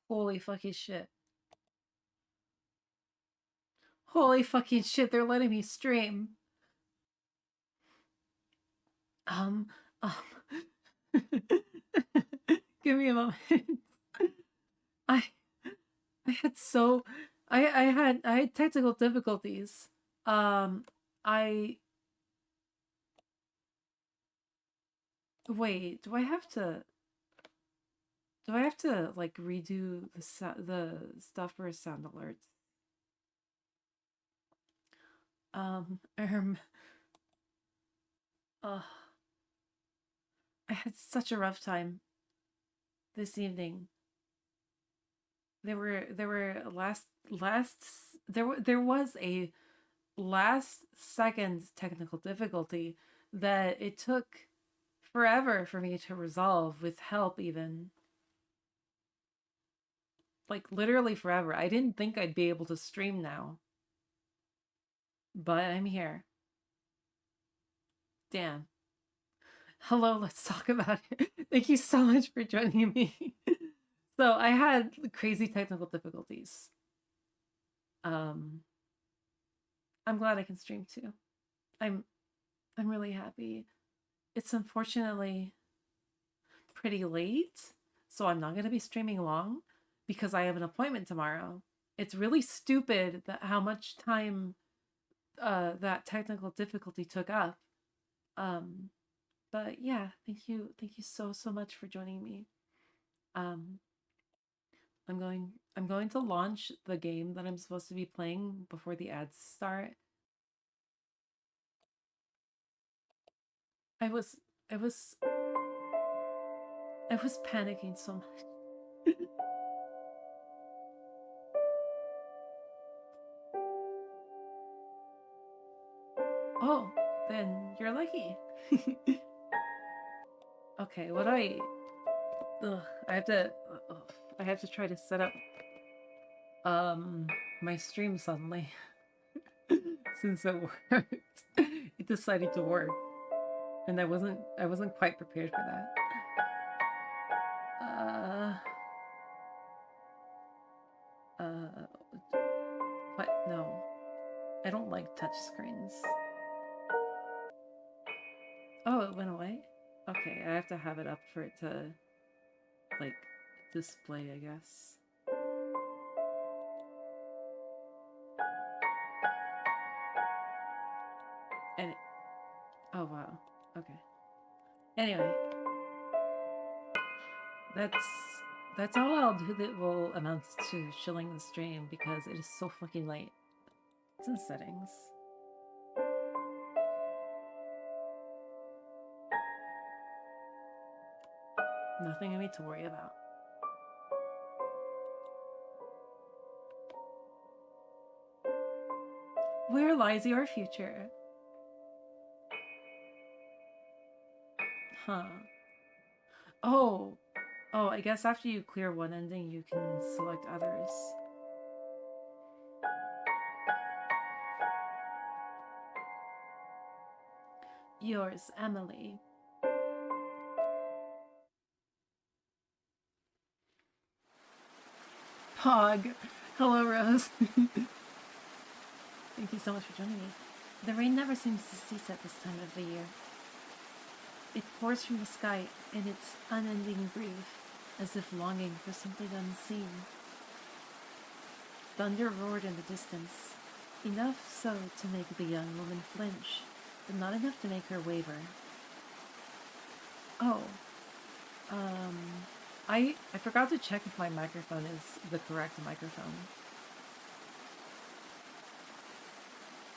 Holy fucking shit. Holy fucking shit, they're letting me stream. Um, um. Give me a moment. I I had so I had technical difficulties. Um I wait, do I have to like redo the stuff for sound alerts? Um um uh, I had such a rough time this evening. There were there was a last second technical difficulty that it took forever for me to resolve with help even. Like literally forever. I didn't think I'd be able to stream now, but I'm here. Damn. Hello, let's talk about it. Thank you so much for joining me. So I had crazy technical difficulties. Um, I'm glad I can stream too. I'm I'm really happy. It's unfortunately pretty late, so I'm not going to be streaming long because I have an appointment tomorrow. It's really stupid that how much time that technical difficulty took up. Um, but yeah, thank you so much for joining me. Um, I'm going to launch the game that I'm supposed to be playing before the ads start. I was I was I was panicking so much. Oh, then you're lucky. Okay, what do ugh, I have to I have to try to set up my stream suddenly since it worked. It decided to work, and I wasn't quite prepared for that. Uh, what? No, I don't like touch screens. Oh, it went away? Okay, I have to have it up for it to, like, display, I guess. And oh wow, okay. Anyway, that's that's all I'll do that will amount to shilling the stream because it is so fucking late. It's in settings. Nothing I need to worry about. Where lies your future? Huh. Oh. Oh, I guess after you clear one ending, you can select others. Yours, Amelie. Pog. Hello, Rose. Thank you so much for joining me. The rain never seems to cease at this time of the year. It pours from the sky in its unending grief, as if longing for something unseen. Thunder roared in the distance, enough so to make the young woman flinch, but not enough to make her waver. Oh, um, I forgot to check if my microphone is the correct microphone.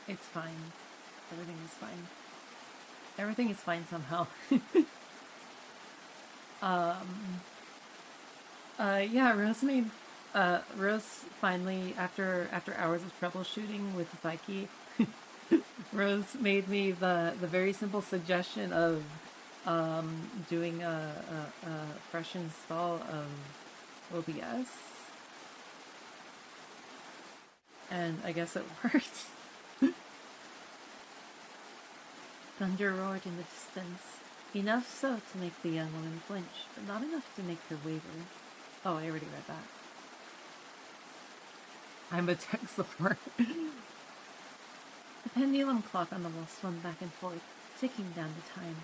It's fine. Everything is fine. Everything is fine somehow. um, yeah, Rose finally, after hours of troubleshooting with the Vikey, Rose made me the very simple suggestion of doing a fresh install of OBS, and I guess it worked. Thunder roared in the distance, enough so to make the young woman flinch, but not enough to make her waver. Oh, I already read that. I'm a tech support. The pendulum clock on the wall swung back and forth, ticking down the time.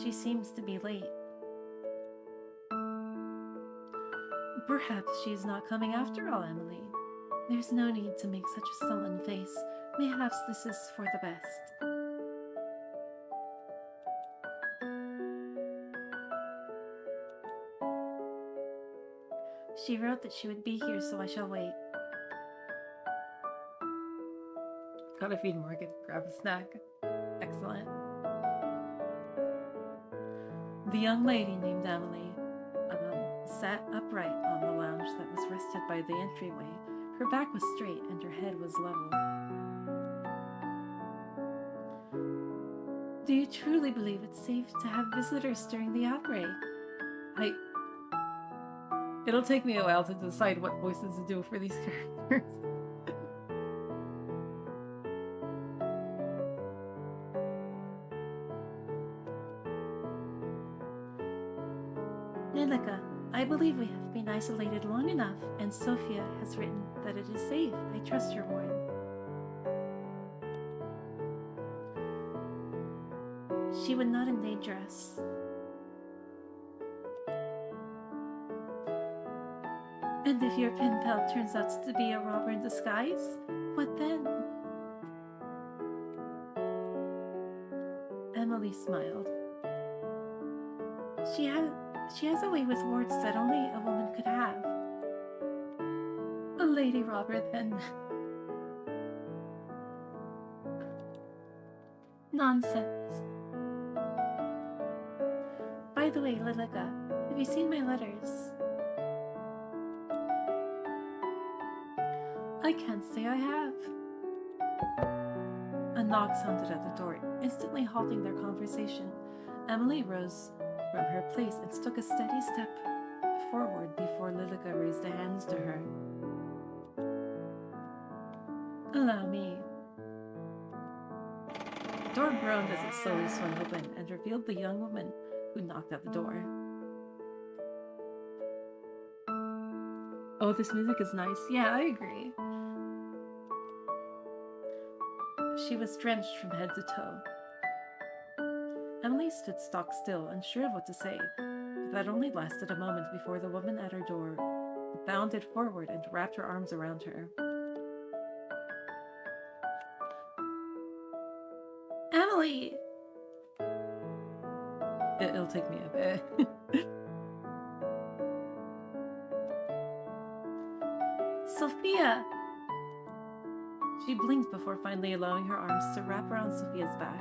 She seems to be late. Perhaps she's not coming after all, Amelie. There's no need to make such a sullen face. Perhaps this is for the best. She wrote that she would be here, so I shall wait. Gotta feed Morgan, grab a snack. Excellent. The young lady named Amelie sat upright on the lounge that was rested by the entryway. Her back was straight and her head was level. Do you truly believe it's safe to have visitors during the outbreak? It'll take me a while to decide what voices to do for these characters. Lilica, I believe we have been isolated long enough, and Sophia has written that it is safe. I trust your word. She would not endanger us. And if your pen pal turns out to be a robber in disguise, what then? Amelie smiled. She has a way with words that only a woman could have. A lady robber, then. Nonsense. By the way, Lilica, have you seen my letters? I can't say I have. A knock sounded at the door, instantly halting their conversation. Amelie rose from her place and took a steady step forward before Lilica raised her hands to her. Allow me. The door groaned as it slowly swung open and revealed the young woman who knocked at the door. Oh, this music is nice. Yeah, I agree. She was drenched from head to toe. Amelie stood stock still, unsure of what to say, but that only lasted a moment before the woman at her door bounded forward and wrapped her arms around her. Amelie! It'll take me a bit. Sophia! She blinked before finally allowing her arms to wrap around Sophia's back.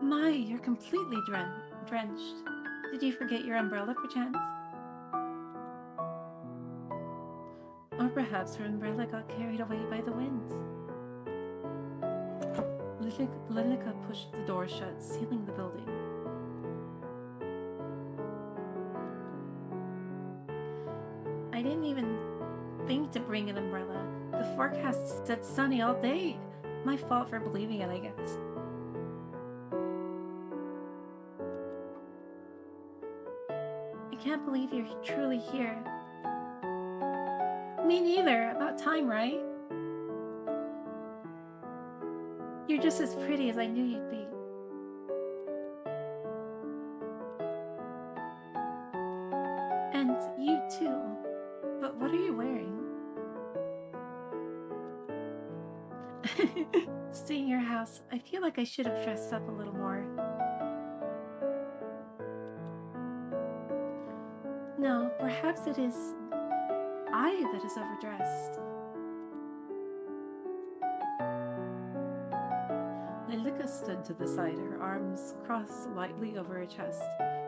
My, you're completely drenched. Did you forget your umbrella, perchance? Or perhaps her umbrella got carried away by the wind. Lilica pushed the door shut, sealing the building. I didn't even think to bring an umbrella. The forecast said sunny all day. My fault for believing it, I guess. I can't believe you're truly here. Me neither. About time, right? You're just as pretty as I knew you'd be. And you too. But what are you wearing? Seeing your house, I feel like I should have dressed up a little more. No, perhaps it is I that is overdressed. Lilica stood to the side, her arms crossed lightly over her chest.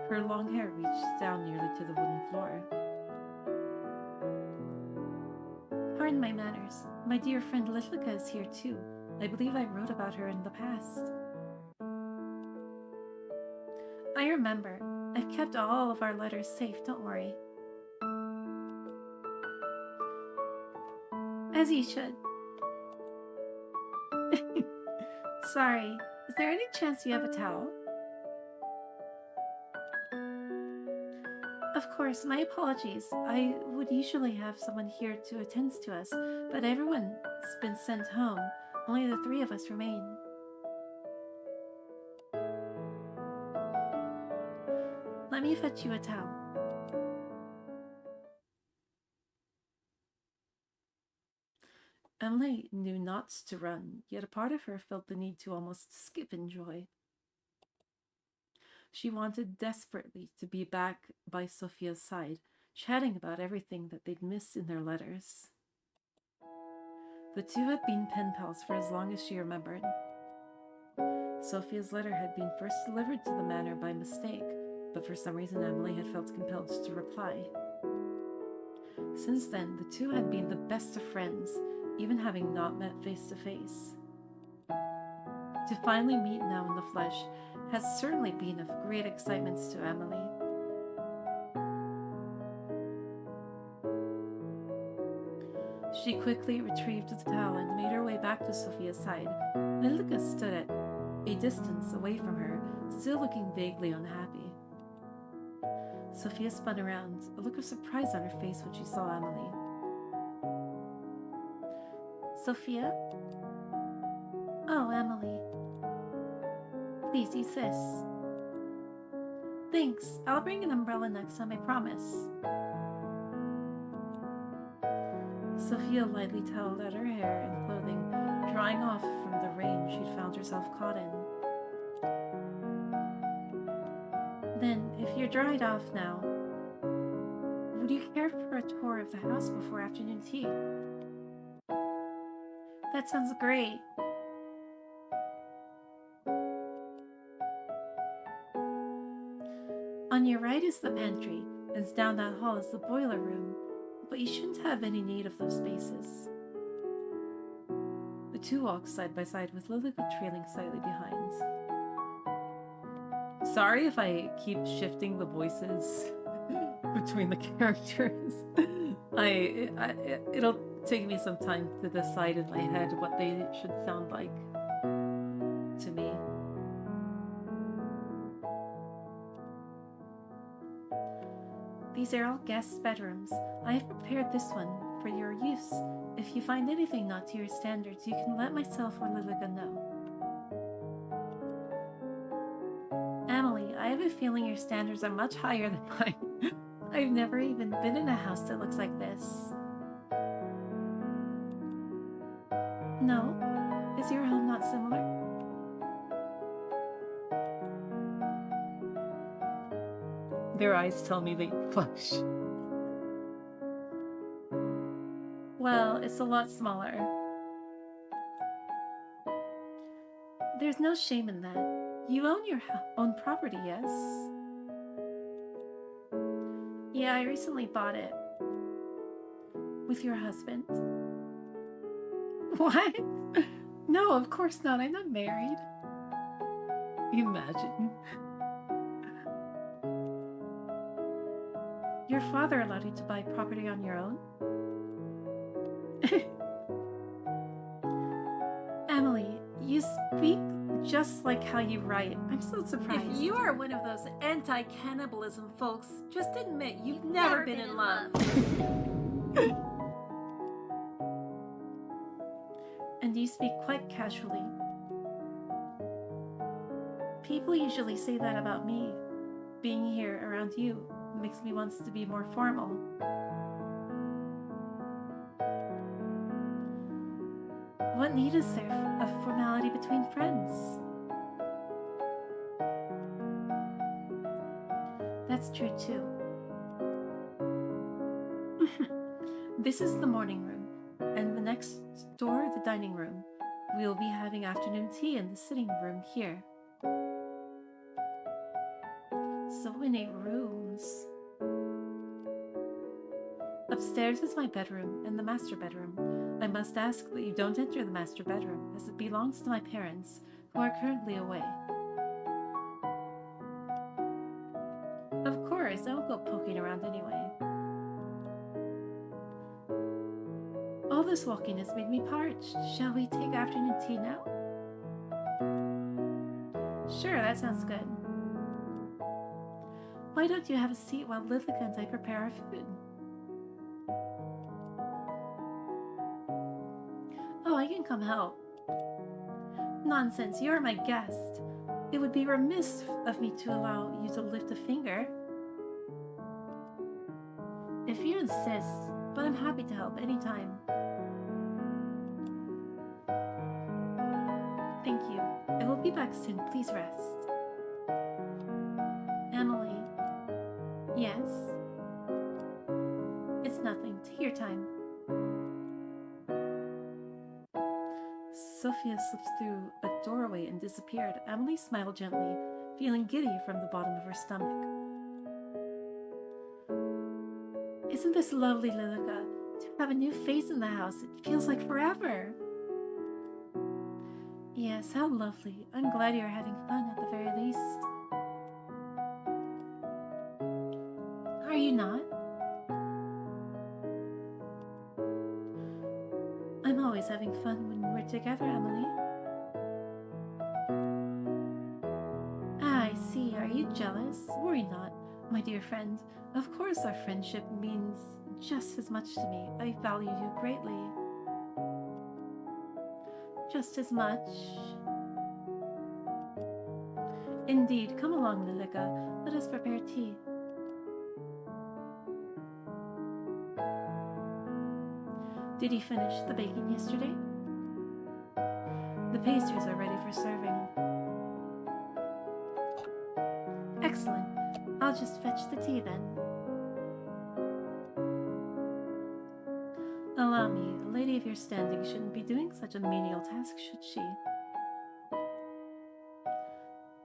Her long hair reached down nearly to the wooden floor. Pardon my manners. My dear friend Lilica is here too. I believe I wrote about her in the past. I remember. I've kept all of our letters safe, don't worry. As you should. Sorry, is there any chance you have a towel? Of course, my apologies. I would usually have someone here to attend to us, but everyone's been sent home. Only the three of us remain. Let me fetch you a towel. Emily knew not to run, yet a part of her felt the need to almost skip in joy. She wanted desperately to be back by Sophia's side, chatting about everything that they'd missed in their letters. The two had been pen pals for as long as she remembered. Sophia's letter had been first delivered to the manor by mistake, but for some reason Amelie had felt compelled to reply. Since then, the two had been the best of friends, even having not met face to face. To finally meet now in the flesh has certainly been of great excitement to Amelie. She quickly retrieved the towel and made her way back to Sophia's side. Lilica stood at a distance away from her, still looking vaguely unhappy. Sophia spun around, a look of surprise on her face when she saw Amelie. Sophia? Oh, Amelie. Please use this. Thanks. I'll bring an umbrella next time, I promise. Sophia lightly toweled at her hair and clothing, drying off from the rain she'd found herself caught in. Then, if you're dried off now, would you care for a tour of the house before afternoon tea? That sounds great. On your right is the pantry, and down that hall is the boiler room, but you shouldn't have any need of those spaces. The two walked side by side with Lilica trailing slightly behind. Sorry if I keep shifting the voices between the characters. It'll take me some time to decide in my head what they should sound like to me. These are all guest bedrooms. I have prepared this one for your use. If you find anything not to your standards, you can let myself or Lilica know. Amelie, I have a feeling your standards are much higher than mine. I've never even been in a house that looks like this. No? Is your home not similar? Their eyes tell me they flush. Well, it's a lot smaller. There's no shame in that. You own your own property, yes? Yeah, I recently bought it. With your husband. What? No, of course not. I'm not married. Imagine. Your father allowed you to buy property on your own? Emily, you speak just like how you write. I'm so surprised. If you are one of those anti-cannibalism folks, just admit you've never been in love. And you speak quite casually. People usually say that about me. Being here around you makes me want to be more formal. What need is there of formality between friends? That's true too. This is the morning room, and the next door, the dining room. We will be having afternoon tea in the sitting room here. So many rooms. Upstairs is my bedroom and the master bedroom. I must ask that you don't enter the master bedroom, as it belongs to my parents, who are currently away. Of course, I won't go poking around anyway. All this walking has made me parched. Shall we take afternoon tea now? Sure, that sounds good. Why don't you have a seat while Lithika and I prepare our food? Oh, I can come help. Nonsense, you're my guest. It would be remiss of me to allow you to lift a finger. If you insist, but I'm happy to help anytime. Thank you. I will be back soon. Please rest. Amelie. Yes? It's nothing. Take your time. Sophia slipped through a doorway and disappeared. Amelie smiled gently, feeling giddy from the bottom of her stomach. Isn't this lovely, Lilica? To have a new face in the house, it feels like forever. Yes, how lovely. I'm glad you're having fun at the very least. Are you not? I'm always having fun when we're together, Amelie. Ah, I see. Are you jealous? Worry not, my dear friend. Of course our friendship means just as much to me. I value you greatly. Just as much? Indeed. Come along, Lilica. Let us prepare tea. Did you finish the baking yesterday? The pastries are ready for serving. Excellent. I'll just fetch the tea then. Allow me, a lady of your standing shouldn't be doing such a menial task, should she?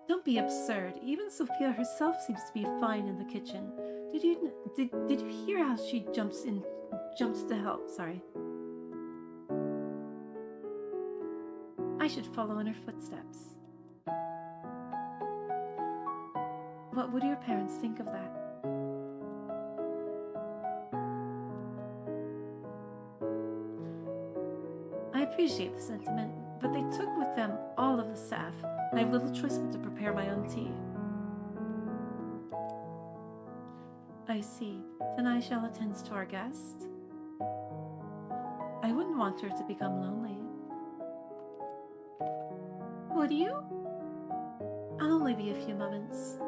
Don't be absurd. Even Sophia herself seems to be fine in the kitchen. Did you hear how she jumps to help? Sorry. I should follow in her footsteps. What would your parents think of that? I appreciate the sentiment, but they took with them all of the staff. I have little choice but to prepare my own tea. I see. Then I shall attend to our guest. I wouldn't want her to become lonely. Would you? I'll only be a few moments.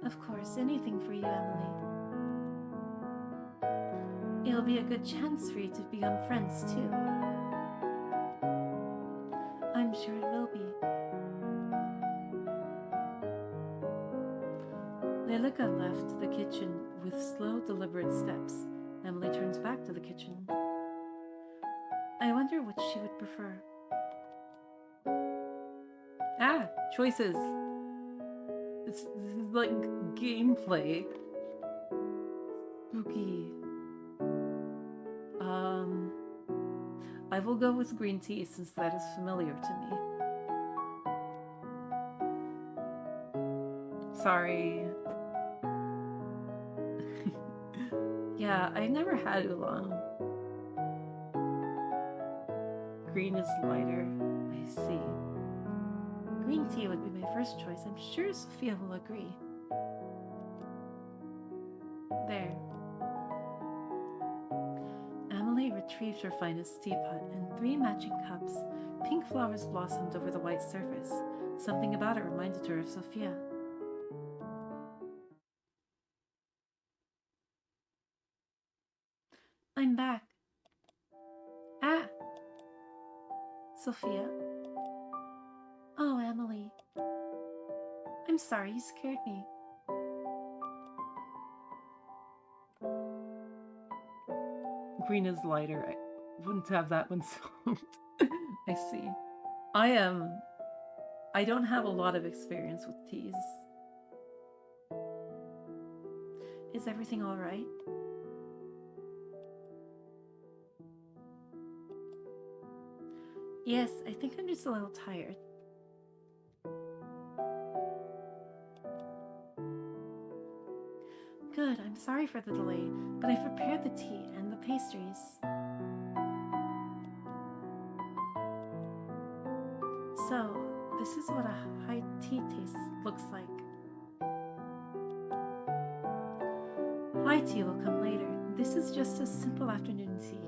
Of course, anything for you, Amelie. It'll be a good chance for you to become friends, too. I'm sure it will be. Lilica left the kitchen with slow, deliberate steps. Amelie turns back to the kitchen. I wonder which she would prefer. Ah, choices. This is like gameplay. Spooky. I will go with green tea since that is familiar to me. Sorry. Yeah, I never had oolong. Green is lighter. I see. Green tea would be my first choice. I'm sure Sophia will agree. There. Amelie retrieved her finest teapot and 3 matching cups. Pink flowers blossomed over the white surface. Something about it reminded her of Sophia. I'm back. Ah! Sophia? Oh, Amelie. I'm sorry, you scared me. Green is lighter. I wouldn't have that one solved. I see. I don't have a lot of experience with teas. Is everything all right? Yes, I think I'm just a little tired. Good, I'm sorry for the delay, but I've prepared the tea and the pastries. So, This is what a high tea taste looks like. High tea will come later. This is just a simple afternoon tea.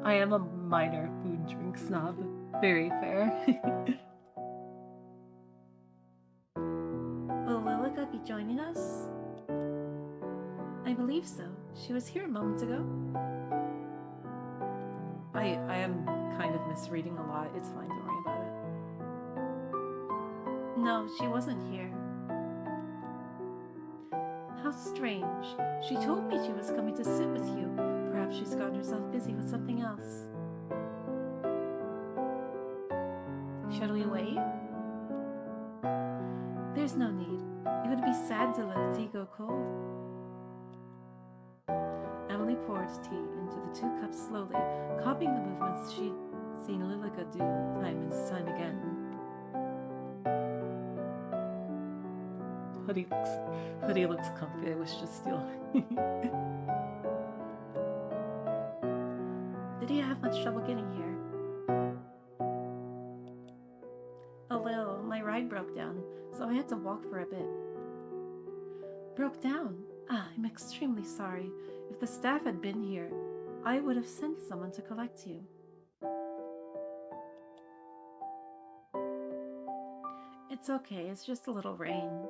I am a minor food drink snob. Very fair. Will Lilica be joining us? I believe so. She was here a moment ago. I am kind of misreading a lot. It's fine, don't worry about it. No, she wasn't here. How strange. She told me she was coming to sit with you. Perhaps she's gotten herself busy with something else. Shall we wait? There's no need. It would be sad to let the tea go cold. Amelie poured tea into the 2 cups slowly, copying the movements she'd seen Lilica do time and time again. Hoodie looks comfy. I wish to steal. Did you have much trouble getting here? A little. My ride broke down, so I had to walk for a bit. Broke down? I'm extremely sorry. If the staff had been here, I would have sent someone to collect you. It's okay, it's just a little rain.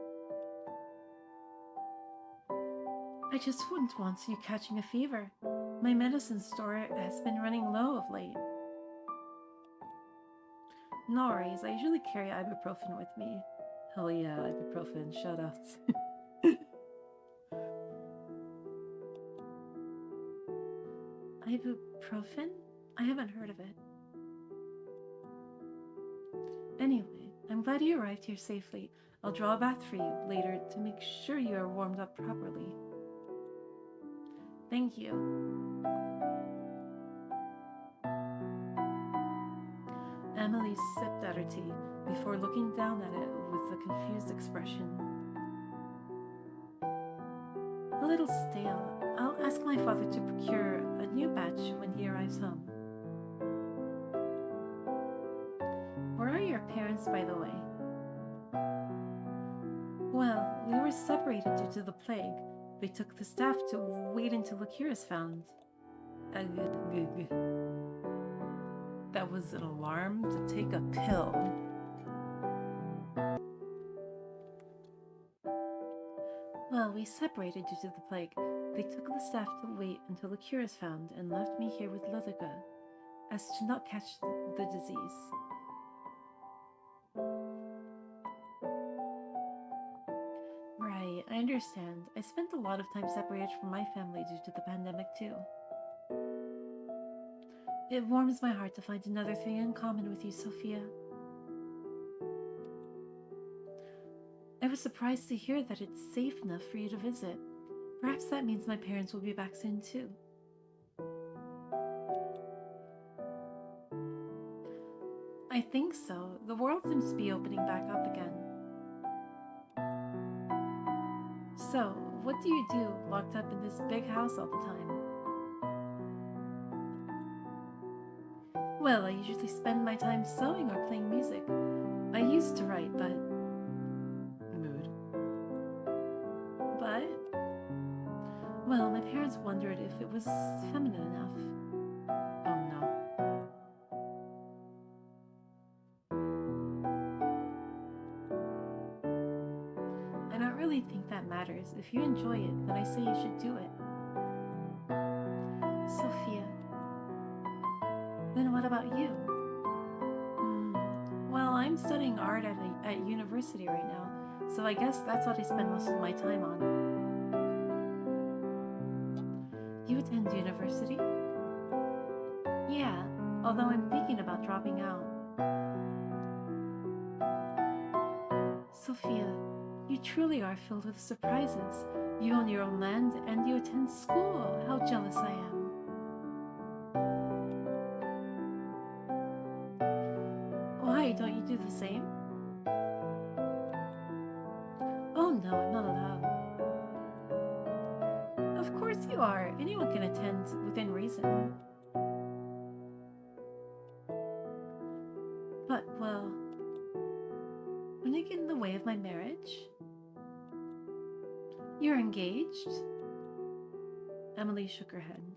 I just wouldn't want you catching a fever. My medicine store has been running low of late. No worries, I usually carry ibuprofen with me. Hell yeah, ibuprofen, shoutouts. Ibuprofen? I haven't heard of it. Anyway, I'm glad you arrived here safely. I'll draw a bath for you later to make sure you are warmed up properly. Thank you. Amelie sipped at her tea before looking down at it with a confused expression. A little stale. I'll ask my father to procure a new batch when he arrives home. Where are your parents, by the way? Well, we were separated due to the plague. They took the staff to wait until a cure is found. That was an alarm to take a pill. Well, we separated due to the plague. They took the staff to wait until the cure is found and left me here with Lilica, as to not catch the disease. Right, I understand. I spent a lot of time separated from my family due to the pandemic too. It warms my heart to find another thing in common with you, Sophia. I was surprised to hear that it's safe enough for you to visit. Perhaps that means my parents will be back soon too. I think so. The world seems to be opening back up again. So, what do you do locked up in this big house all the time? Well, I usually spend my time sewing or playing music. I used to write, but... Mood. But? Well, my parents wondered if it was feminine enough. Oh no. I don't really think that matters. If you enjoy it, then I say you should do it. Sophia. Then what about you? Well, I'm studying art at university right now, so I guess that's what I spend most of my time on. You attend university? Yeah, although I'm thinking about dropping out. Sophia, you truly are filled with surprises. You own your own land and you attend school. How jealous I am. Why, don't you do the same? Oh no, I'm not allowed. Of course you are. Anyone can attend within reason. What will it get in the way of my marriage? You're engaged? Amelie shook her head.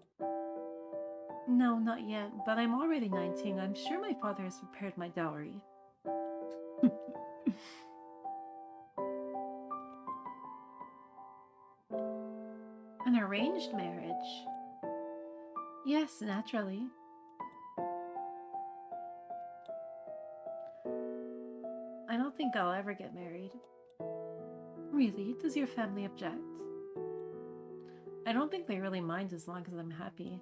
No, not yet, but I'm already 19. I'm sure my father has prepared my dowry. An arranged marriage? Yes, naturally. I don't think I'll ever get married. Really? Does your family object? I don't think they really mind as long as I'm happy.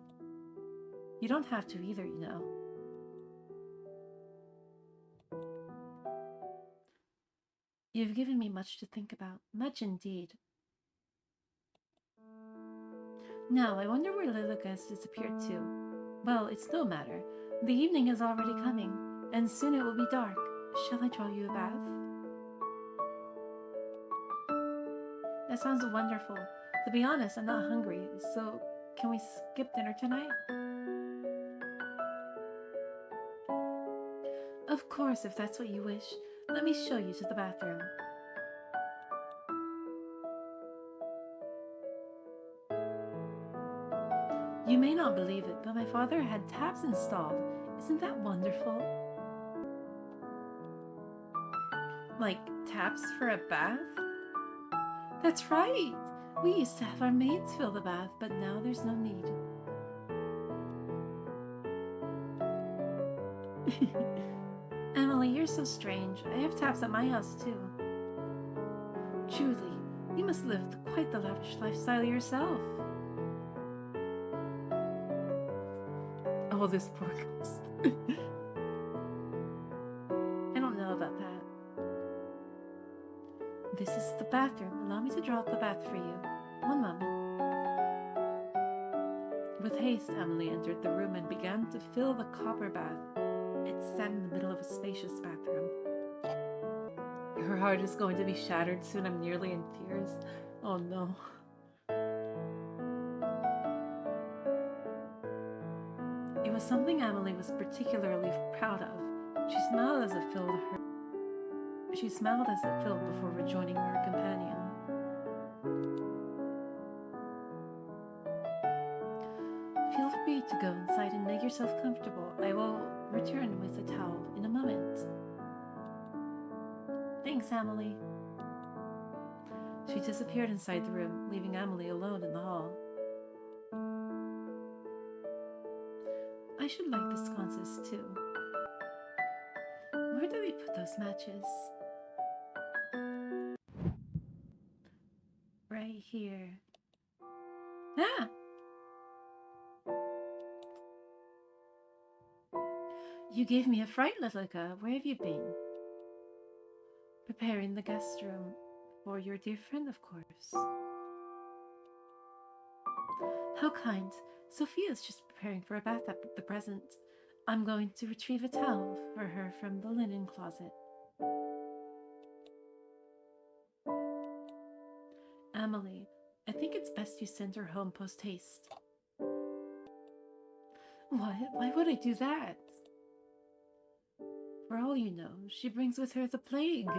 You don't have to either, you know. You've given me much to think about. Much indeed. Now, I wonder where Lilica has disappeared to. Well, it's no matter. The evening is already coming, and soon it will be dark. Shall I draw you a bath? That sounds wonderful. To be honest, I'm not hungry, so can we skip dinner tonight? Of course, if that's what you wish. Let me show you to the bathroom. You may not believe it, but my father had taps installed. Isn't that wonderful? Like taps for a bath? That's right! We used to have our maids fill the bath, but now there's no need. Emily, you're so strange. I have taps at my house too. Truly, you must live quite the lavish lifestyle yourself. Oh, this poor ghost. I don't know about that. This is the bathroom. Allow me to draw up the bath for you. One moment. With haste, Amelie entered the room and began to fill the copper bath. It sat in the middle of a spacious bathroom. Her heart is going to be shattered soon. I'm nearly in tears. Oh no. It was something Amelie was particularly proud of. She smiled as it filled before rejoining her companion. Feel free to go inside and make yourself comfortable. I will return with a towel in a moment. Thanks, Amelie. She disappeared inside the room, leaving Amelie alone in the hall. I should like the sconces too. Where do they put those matches? Right here. Ah! You gave me a fright, Lilica. Where have you been? Preparing the guest room for your dear friend, of course. How kind. Sophia's just preparing for a bath at the present. I'm going to retrieve a towel for her from the linen closet. Amelie, I think it's best you send her home post-haste. What? Why would I do that? For all you know, she brings with her the plague.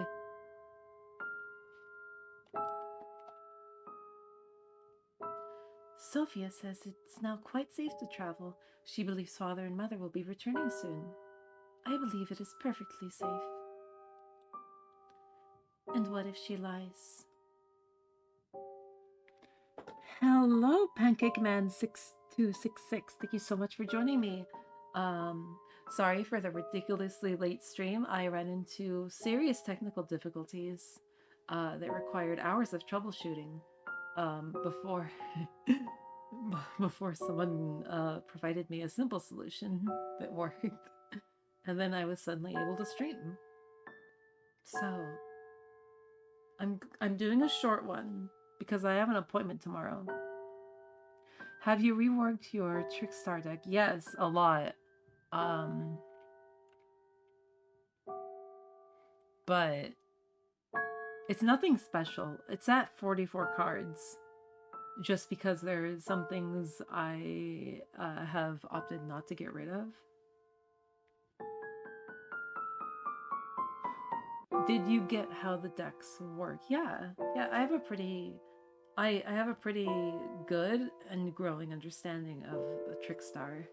Sophia says it's now quite safe to travel. She believes father and mother will be returning soon. I believe it is perfectly safe. And what if she lies? Hello, Pancake Man 6266. Thank you so much for joining me. Sorry for the ridiculously late stream. I ran into serious technical difficulties that required hours of troubleshooting before before someone provided me a simple solution that worked. And then I was suddenly able to stream. So I'm doing a short one because I have an appointment tomorrow. Have you reworked your Trickstar deck? Yes, a lot. But it's nothing special. It's at 44 cards. Just because there are some things I have opted not to get rid of. Did you get how the decks work? Yeah. Yeah, I have a pretty good and growing understanding of a Trickstar.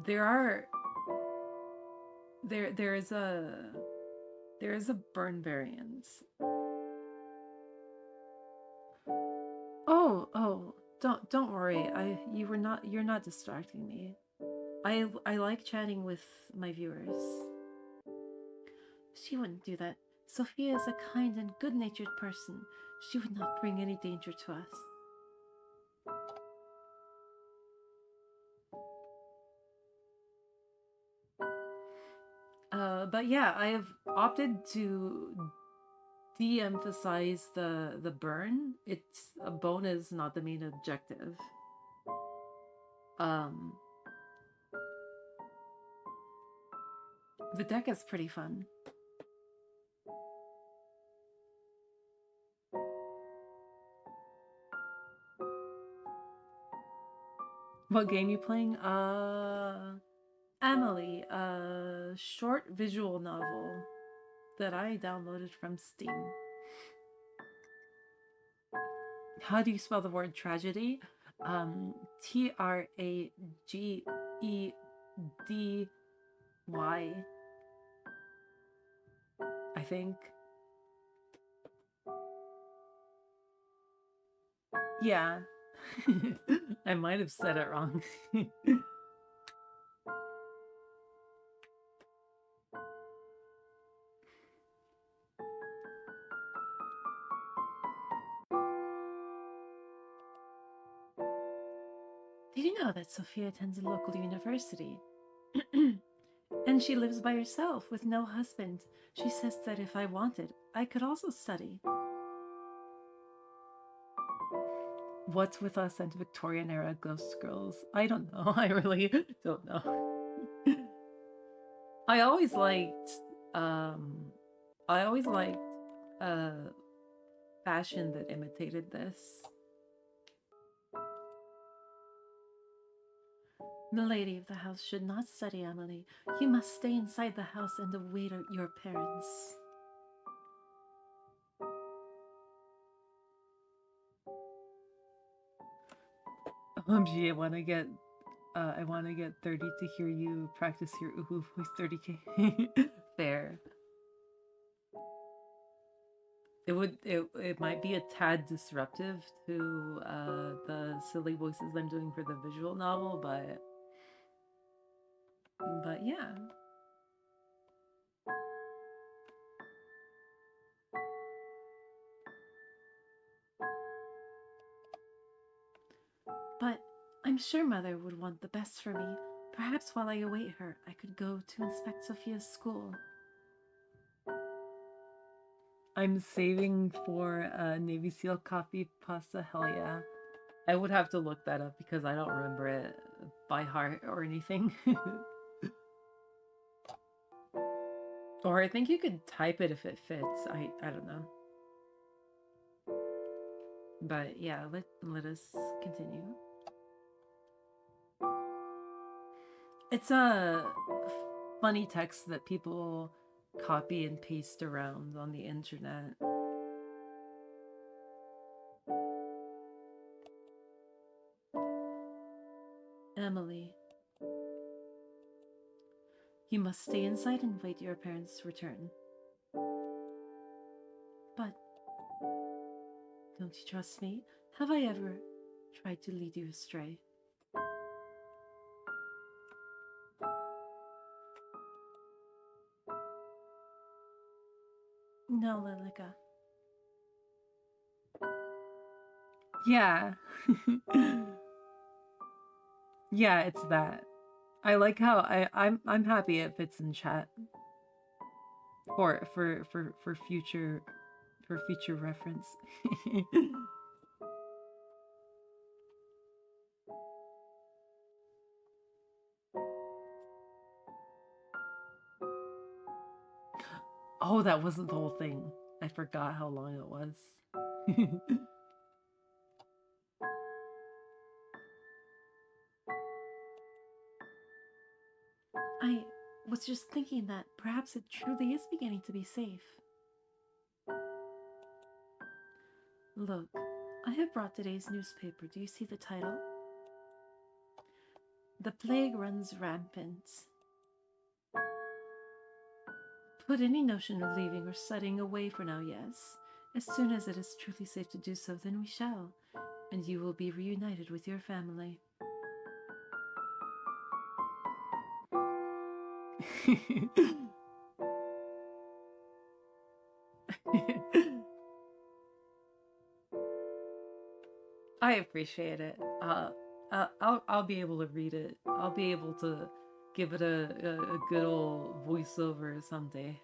There are there is a burn variant. Oh, don't worry. You're not distracting me. I like chatting with my viewers. She wouldn't do that. Sophia is a kind and good-natured person. She would not bring any danger to us. But yeah, I have opted to de-emphasize the burn. It's a bonus, not the main objective. The deck is pretty fun. What game you playing? Amelie, a short visual novel that I downloaded from Steam. How do you spell the word tragedy? Tragedy. I think. Yeah. I might have said it wrong. Did you know that Sophia attends a local university? And she lives by herself with no husband. She says that if I wanted, I could also study. What's with us and Victorian era ghost girls? I don't know. I really don't know. I always liked fashion that imitated this. The lady of the house should not study, Amelie. You must stay inside the house and await your parents. OMG, I want to get 30 to hear you practice your uhu voice 30k. Fair. It might be a tad disruptive to the silly voices I'm doing for the visual novel, but yeah. But I'm sure Mother would want the best for me. Perhaps while I await her, I could go to inspect Sophia's school. I'm saving for Navy SEAL coffee pasta. Hell yeah. I would have to look that up because I don't remember it by heart or anything. Or I think you could type it if it fits. I don't know. But yeah, let us continue. It's a funny text that people copy and paste around on the internet. Amelie, you must stay inside and wait your parents' return. But don't you trust me? Have I ever tried to lead you astray? No, Lilica. Yeah. Yeah, it's that. I like how I'm happy it fits in chat for future reference. Oh, that wasn't the whole thing. I forgot how long it was. was just thinking that perhaps it truly is beginning to be safe. Look, I have brought today's newspaper. Do you see the title? The plague runs rampant. Put any notion of leaving or setting away for now, yes. As soon as it is truly safe to do so, then we shall, and you will be reunited with your family. I appreciate it. I'll be able to read it. I'll be able to give it a good old voiceover someday.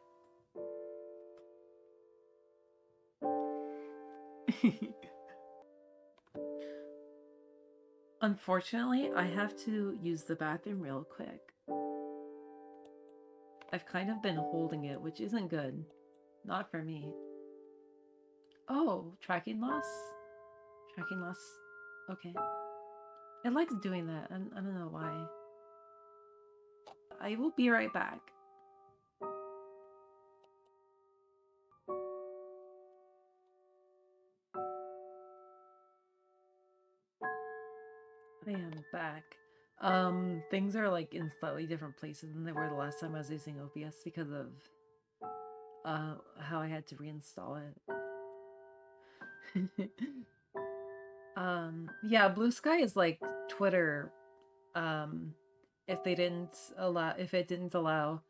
Unfortunately, I have to use the bathroom real quick. I've kind of been holding it, which isn't good. Not for me. Oh, tracking loss? Tracking loss. Okay. It likes doing that. I don't know why. I will be right back. I am back. Things are like in slightly different places than they were the last time I was using OBS because of how I had to reinstall it. Yeah, Blue Sky is like Twitter. If it didn't allow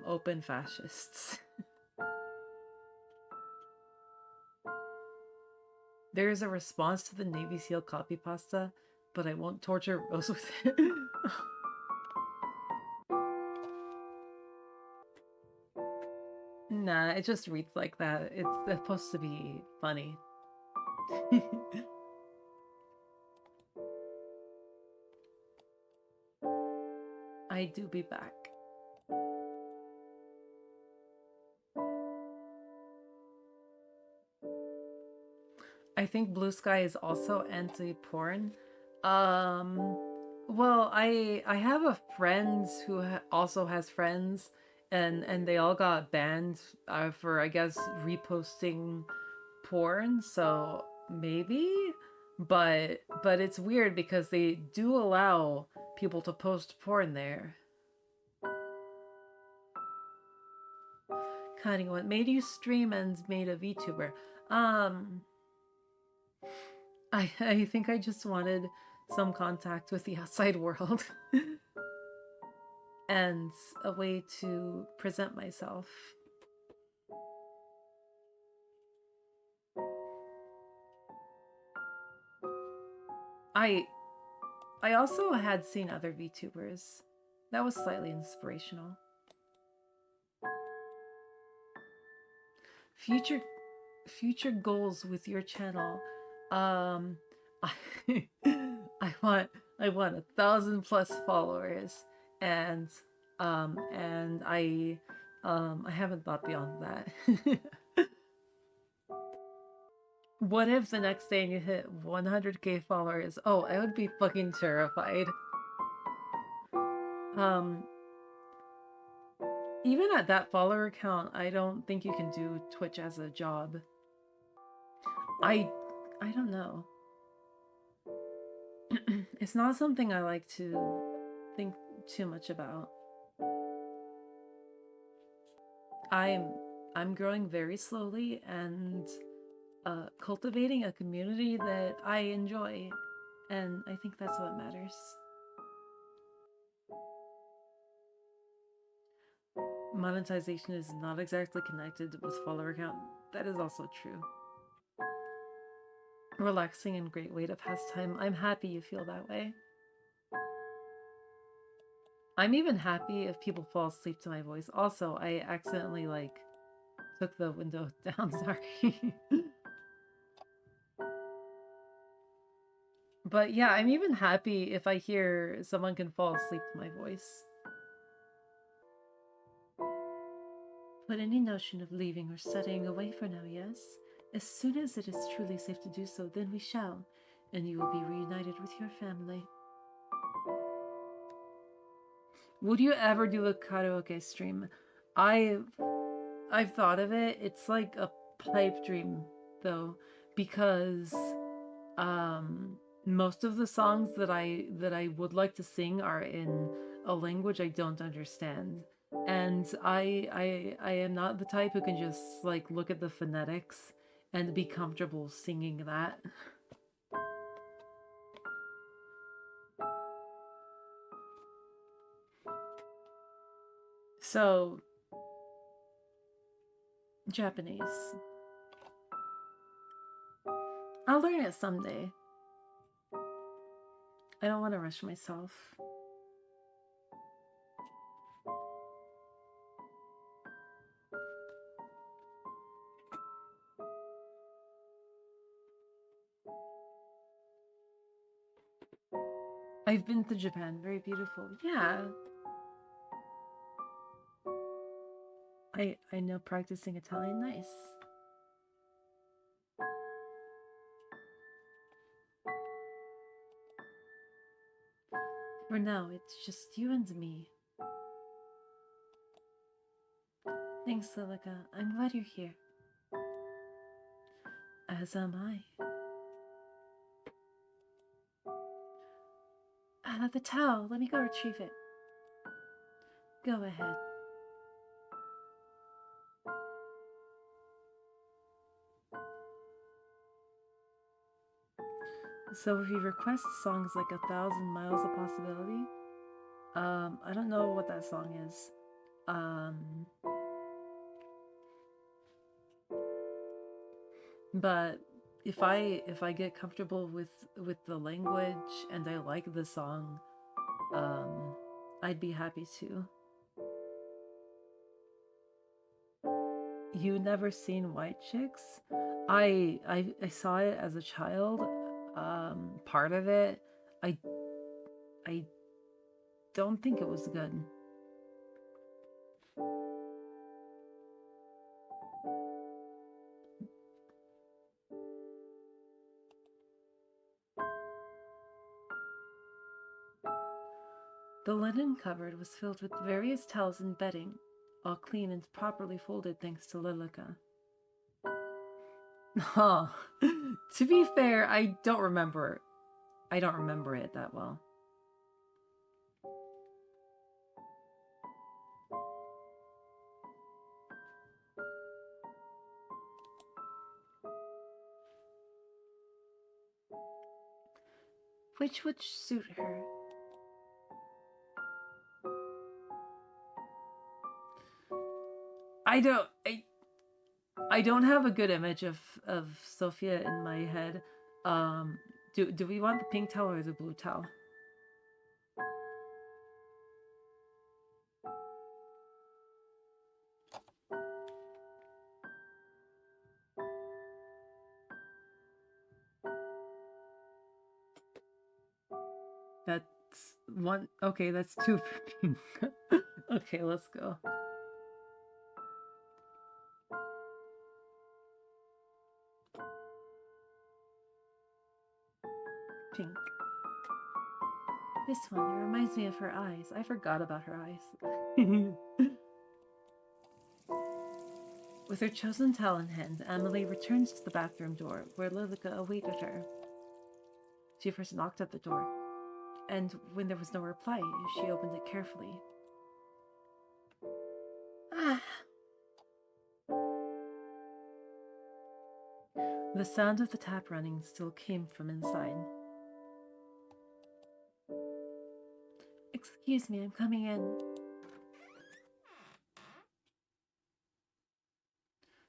open fascists. There is a response to the Navy SEAL copy pasta, but I won't torture Rose with it. Nah, it just reads like that. It's supposed to be funny. I do be back. I think Blue Sky is also anti-porn. Well, I have a friend who also has friends, and they all got banned for, I guess, reposting porn. So maybe, but it's weird because they do allow people to post porn there. Cutting, what made you stream and made a VTuber? I think I just wanted some contact with the outside world and a way to present myself. I also had seen other VTubers. That was slightly inspirational. Future goals with your channel. I, I want 1,000+ followers, and I haven't thought beyond that. What if the next day you hit 100k followers? Oh, I would be fucking terrified. Even at that follower count, I don't think you can do Twitch as a job. I don't know. It's not something I like to think too much about. I'm growing very slowly and cultivating a community that I enjoy, and I think that's what matters. Monetization is not exactly connected with follower count. That is also true. Relaxing and great way to pass time. I'm happy you feel that way. I'm even happy if people fall asleep to my voice. Also, I accidentally took the window down, sorry. But yeah, I'm even happy if I hear someone can fall asleep to my voice. Put any notion of leaving or studying away for now, yes? As soon as it is truly safe to do so, then we shall, and you will be reunited with your family. Would you ever do a karaoke stream? I've I've thought of it. It's like a pipe dream though, because most of the songs that I would like to sing are in a language I don't understand. And I am not the type who can just like look at the phonetics and be comfortable singing that. So, Japanese. I'll learn it someday. I don't want to rush myself. I've been to Japan. Very beautiful. Yeah. I know practicing Italian. Nice. For now, it's just you and me. Thanks, Lilica. I'm glad you're here. As am I. The towel. Let me go retrieve it. Go ahead. So if you request songs like 1,000 Miles of Possibility, I don't know what that song is. But if I get comfortable with the language and I like the song, I'd be happy to. You never seen White Chicks? I saw it as a child. Part of it. I don't think it was good. The linen cupboard was filled with various towels and bedding, all clean and properly folded thanks to Lilica. Huh. To be fair, I don't remember it that well. Which would suit her? I don't have a good image of Sophia in my head. Do we want the pink towel or the blue towel? That's one. Okay, that's two for pink. Okay, let's go. Pink. This one, it reminds me of her eyes. I forgot about her eyes. With her chosen towel in hand, Amelie returns to the bathroom door, where Lilica awaited her. She first knocked at the door, and when there was no reply, she opened it carefully. Ah! The sound of the tap running still came from inside. Excuse me, I'm coming in.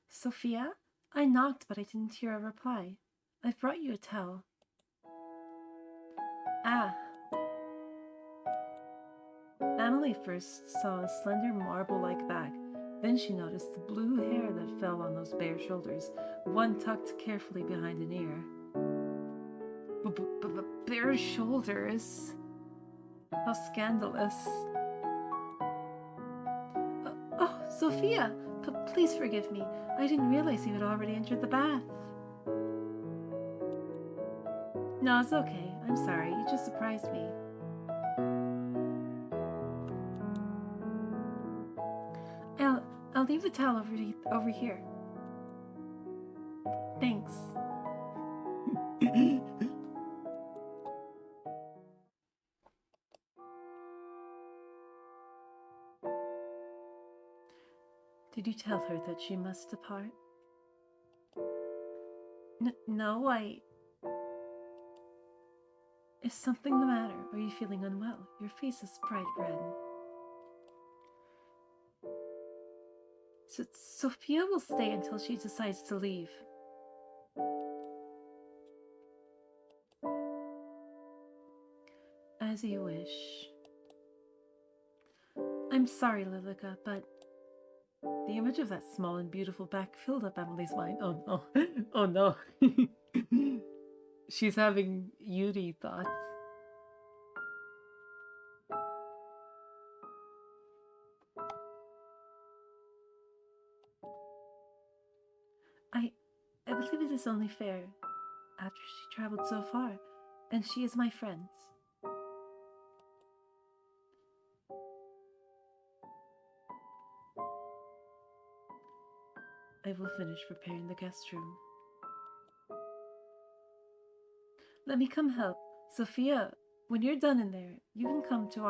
Sophia? I knocked, but I didn't hear a reply. I've brought you a towel. Ah. Amelie first saw a slender marble-like back. Then she noticed the blue hair that fell on those bare shoulders, one tucked carefully behind an ear. Bare shoulders? How scandalous. Oh, Sophia! Please forgive me. I didn't realize you had already entered the bath. No, it's okay. I'm sorry. You just surprised me. I'll leave the towel over here. Thanks. Did you tell her that she must depart? No, Is something the matter? Are you feeling unwell? Your face is bright red. Sophia will stay until she decides to leave. As you wish. I'm sorry, Lilica, but the image of that small and beautiful back filled up Amelie's mind. Oh no. Oh no. She's having Yuri thoughts. I believe it is only fair, after she traveled so far, and she is my friend. I will finish preparing the guest room. Let me come help. Sophia, when you're done in there, you can come to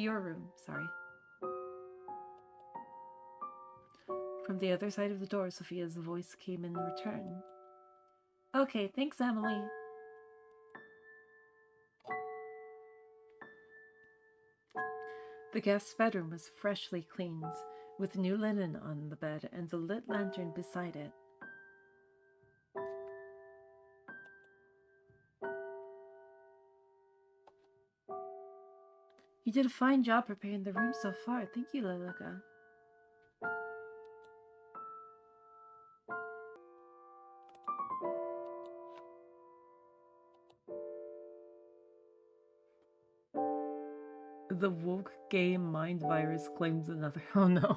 your room, sorry. From the other side of the door, Sophia's voice came in return. Okay, thanks, Amelie. The guest's bedroom was freshly cleaned, with new linen on the bed and a lit lantern beside it. You did a fine job preparing the room so far. Thank you, Lilica. The woke gay mind virus claims another. Oh no.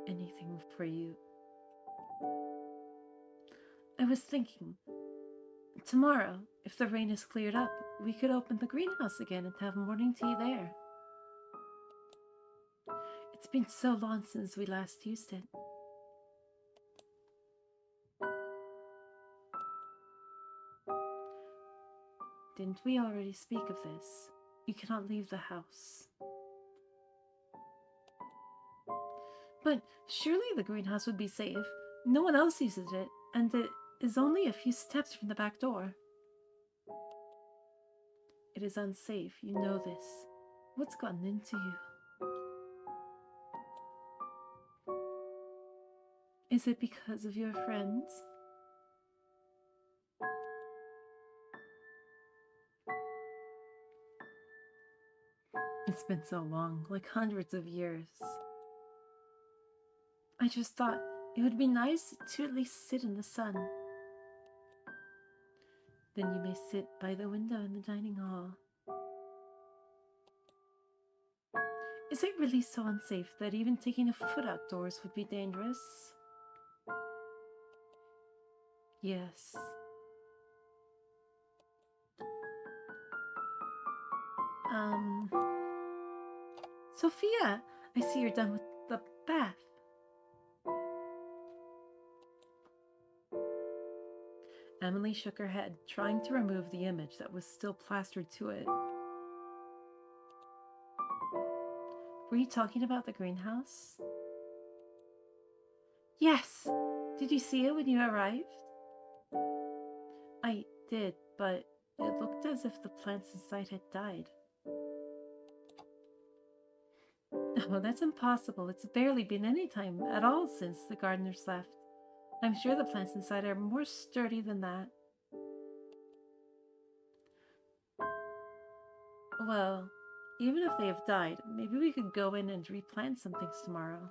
Anything for you? I was thinking, tomorrow, if the rain is cleared up, we could open the greenhouse again and have morning tea there. It's been so long since we last used it. Didn't we already speak of this? You cannot leave the house. But surely the greenhouse would be safe. No one else uses it, and it is only a few steps from the back door. It is unsafe, you know this. What's gotten into you? Is it because of your friends? It's been so long, like hundreds of years. I just thought it would be nice to at least sit in the sun. Then you may sit by the window in the dining hall. Is it really so unsafe that even taking a foot outdoors would be dangerous? Yes. Sophia, I see you're done with the bath. Amelie shook her head, trying to remove the image that was still plastered to it. Were you talking about the greenhouse? Yes! Did you see it when you arrived? I did, but it looked as if the plants inside had died. Oh, that's impossible. It's barely been any time at all since the gardeners left. I'm sure the plants inside are more sturdy than that. Well, even if they have died, maybe we could go in and replant some things tomorrow.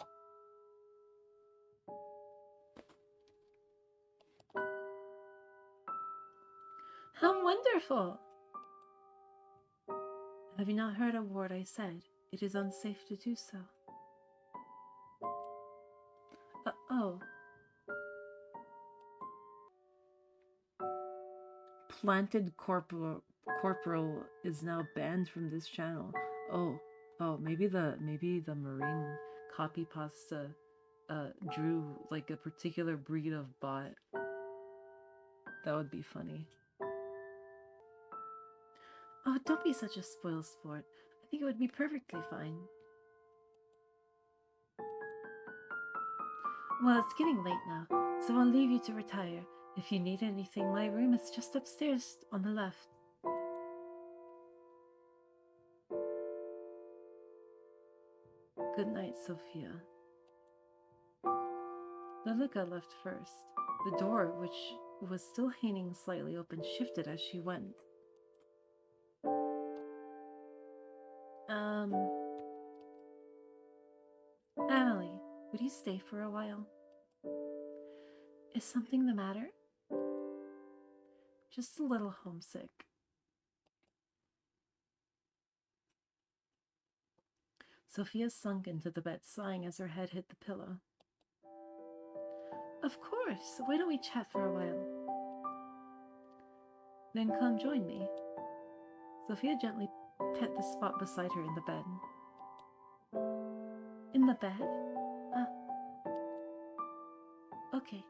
How wonderful! Have you not heard a word I said? It is unsafe to do so. Oh. planted corporal is now banned from this channel. Oh, maybe the marine copy pasta drew like a particular breed of bot. That would be funny. Oh, don't be such a spoil sport. I think it would be perfectly fine. Well, it's getting late now, so I'll leave you to retire. If you need anything, my room is just upstairs on the left. Good night, Sophia. Lilica left first. The door, which was still hanging slightly open, shifted as she went. Amelie, would you stay for a while? Is something the matter? Just a little homesick. Sophia sunk into the bed, sighing as her head hit the pillow. Of course. Why don't we chat for a while? Then come join me. Sophia gently pet the spot beside her in the bed. In the bed? Okay.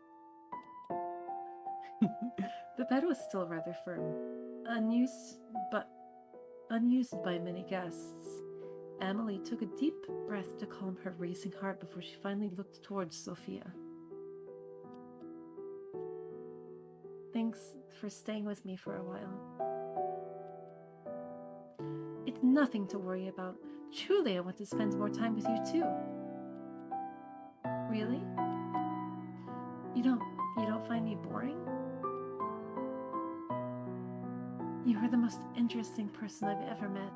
The bed was still rather firm, unused by many guests. Amelie took a deep breath to calm her racing heart before she finally looked towards Sophia. Thanks for staying with me for a while. It's nothing to worry about. Truly, I want to spend more time with you too. Really? You don't find me boring? You are the most interesting person I've ever met.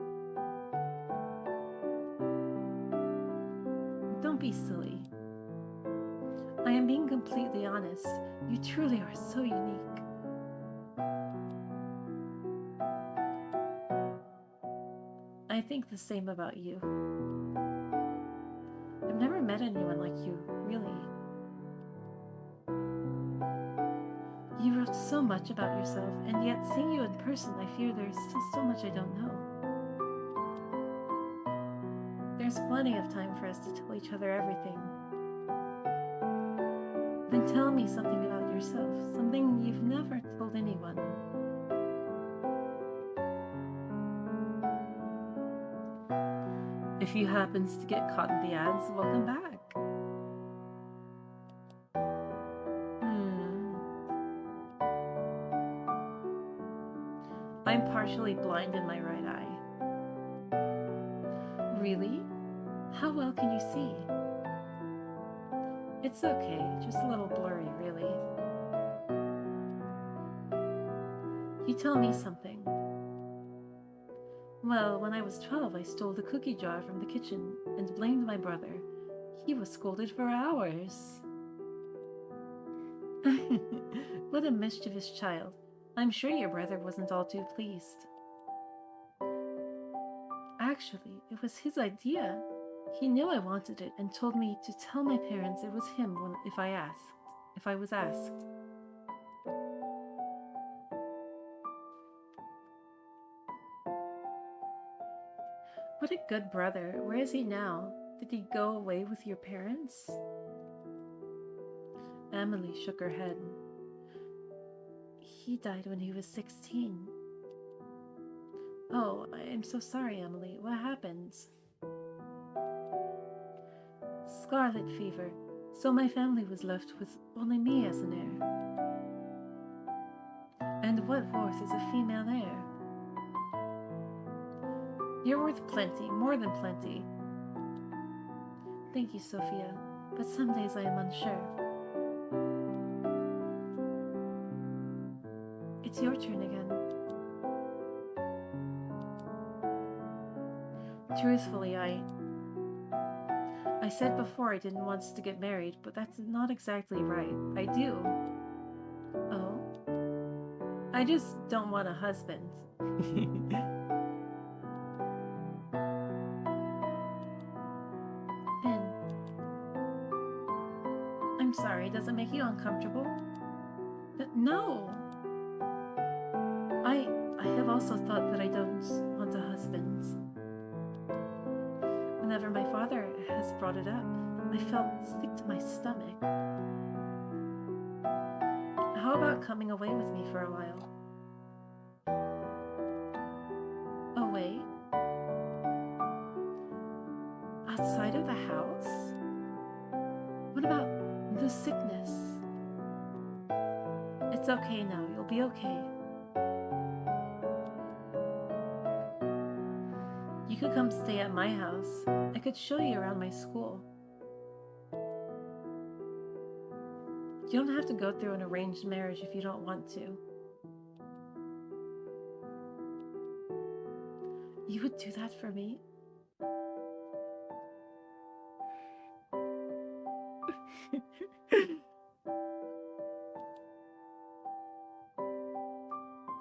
Don't be silly. I am being completely honest. You truly are so unique. I think the same about you. I've never met anyone like you, really. You wrote so much about yourself, and yet seeing you in person, I fear there's still so much I don't know. There's plenty of time for us to tell each other everything. Then tell me something about yourself, something you've never told anyone. If you happens to get caught in the ads, welcome back. I'm partially blind in my right eye. Really? How well can you see? It's okay, just a little blurry, really. You tell me something. Well, when I was 12, I stole the cookie jar from the kitchen and blamed my brother. He was scolded for hours. What a mischievous child. I'm sure your brother wasn't all too pleased. Actually, it was his idea. He knew I wanted it and told me to tell my parents it was him if I was asked. What a good brother. Where is he now? Did he go away with your parents? Amelie shook her head. He died when he was 16. Oh, I'm so sorry, Amelie. What happened? Scarlet fever. So my family was left with only me as an heir. And what worth is a female heir? You're worth plenty, more than plenty. Thank you, Sophia, but some days I am unsure. It's your turn again. Truthfully, I said before I didn't want to get married, but that's not exactly right. I do. Oh? I just don't want a husband. Ben, I'm sorry, does it make you uncomfortable? No! also thought that I don't want a husband. Whenever my father has brought it up, I felt sick to my stomach. How about coming away with me for a while? Away? Outside of the house? What about the sickness? It's okay now. You'll be okay. You could come stay at my house. I could show you around my school. You don't have to go through an arranged marriage if you don't want to. You would do that for me?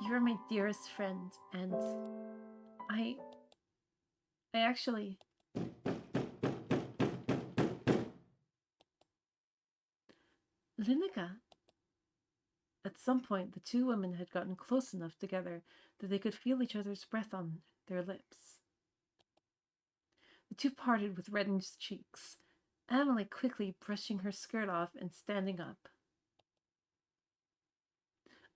You're my dearest friend, and I actually... Linika. At some point, the two women had gotten close enough together that they could feel each other's breath on their lips. The two parted with reddened cheeks, Amelie quickly brushing her skirt off and standing up.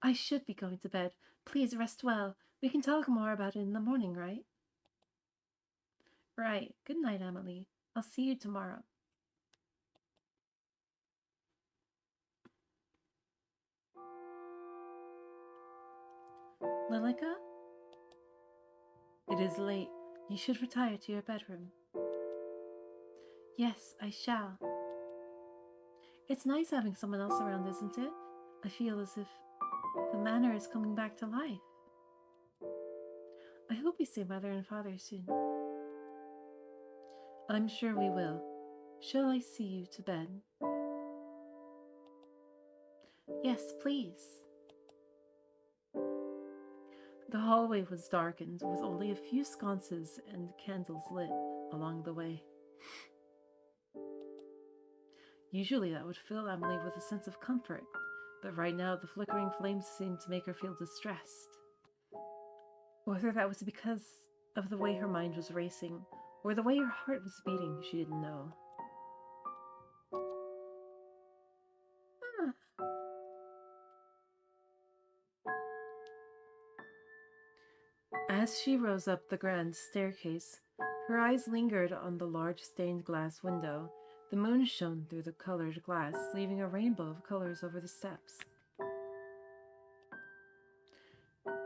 I should be going to bed. Please rest well. We can talk more about it in the morning, right? Right. Good night, Amelie. I'll see you tomorrow. Lilica? It is late. You should retire to your bedroom. Yes, I shall. It's nice having someone else around, isn't it? I feel as if the manor is coming back to life. I hope we see Mother and Father soon. I'm sure we will. Shall I see you to bed? Yes, please. The hallway was darkened, with only a few sconces and candles lit along the way. Usually that would fill Amelie with a sense of comfort, but right now the flickering flames seemed to make her feel distressed. Whether that was because of the way her mind was racing, or the way her heart was beating, she didn't know. As she rose up the grand staircase, her eyes lingered on the large stained glass window. The moon shone through the colored glass, leaving a rainbow of colors over the steps.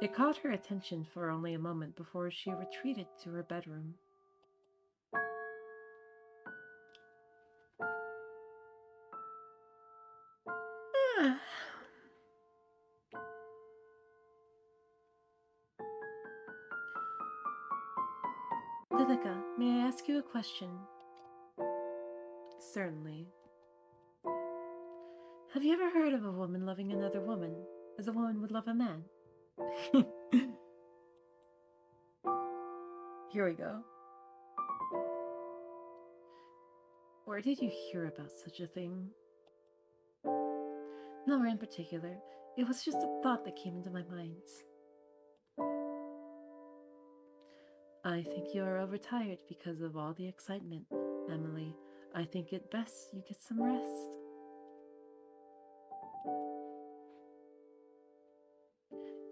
It caught her attention for only a moment before she retreated to her bedroom. Lilica, may I ask you a question? Certainly. Have you ever heard of a woman loving another woman as a woman would love a man? Here we go. Where did you hear about such a thing? Nowhere in particular. It was just a thought that came into my mind. I think you are overtired because of all the excitement, Amelie. I think it best you get some rest.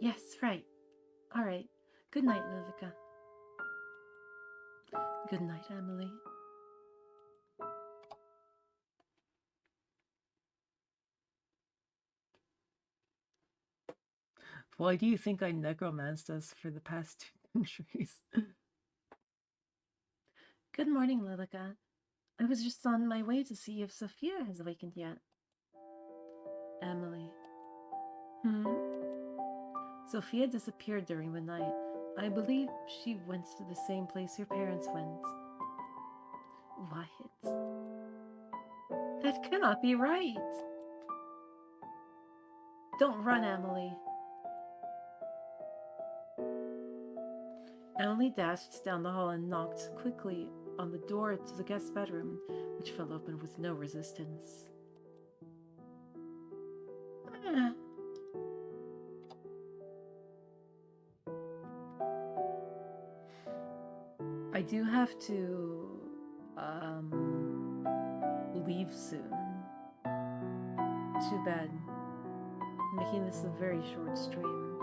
Yes, right. All right. Good night, Lilica. Good night, Amelie. Why do you think I necromanced us for the past 2 centuries? Good morning, Lilica. I was just on my way to see if Sophia has awakened yet. Amelie. Sophia disappeared during the night. I believe she went to the same place your parents went. What? That cannot be right. Don't run, Amelie. Amelie dashed down the hall and knocked quickly on the door to the guest bedroom, which fell open with no resistance. do have to leave soon. Too bad. Making this a very short stream.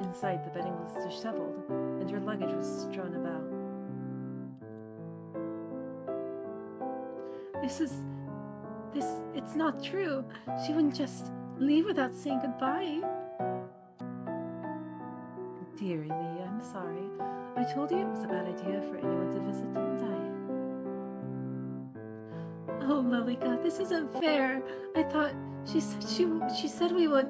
Inside, the bedding was disheveled, and your luggage was strewn about. It's not true. She wouldn't just leave without saying goodbye. Dear me, I'm sorry. I told you it was a bad idea for anyone to visit, didn't I? Oh, Lilika, this isn't fair. I thought she said we would.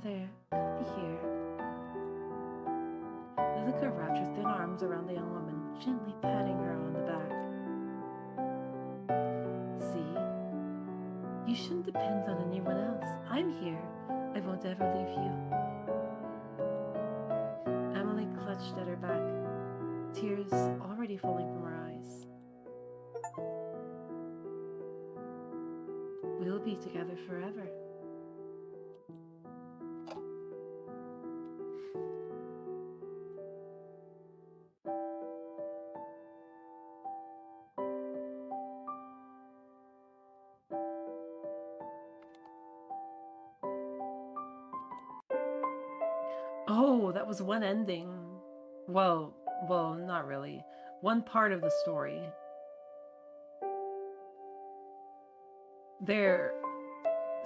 There, come here. Lilika wrapped her thin arms around the young woman, gently patting her on the back. See? You shouldn't depend on anyone else. I'm here. I won't ever leave you. Amelie clutched at her back, tears already falling from her eyes. We'll be together forever. Oh, that was one ending. Well, not really. One part of the story. There.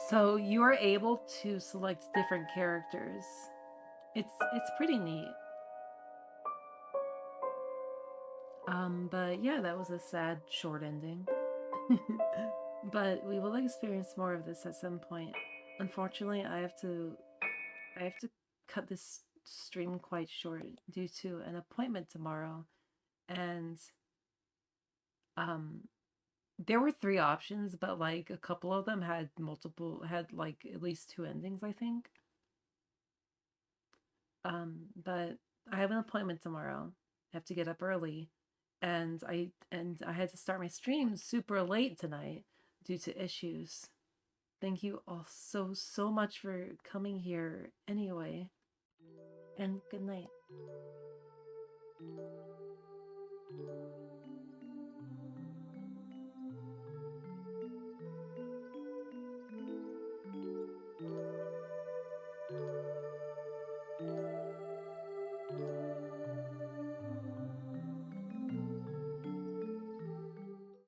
So you are able to select different characters. It's pretty neat. But yeah, that was a sad short ending. But we will experience more of this at some point. Unfortunately, I have to cut this stream quite short due to an appointment tomorrow. And there were 3 options, but like a couple of them had like at least 2 endings, I think. But I have an appointment tomorrow. I have to get up early, and I had to start my stream super late tonight due to issues. Thank you all so much for coming here anyway. And good night.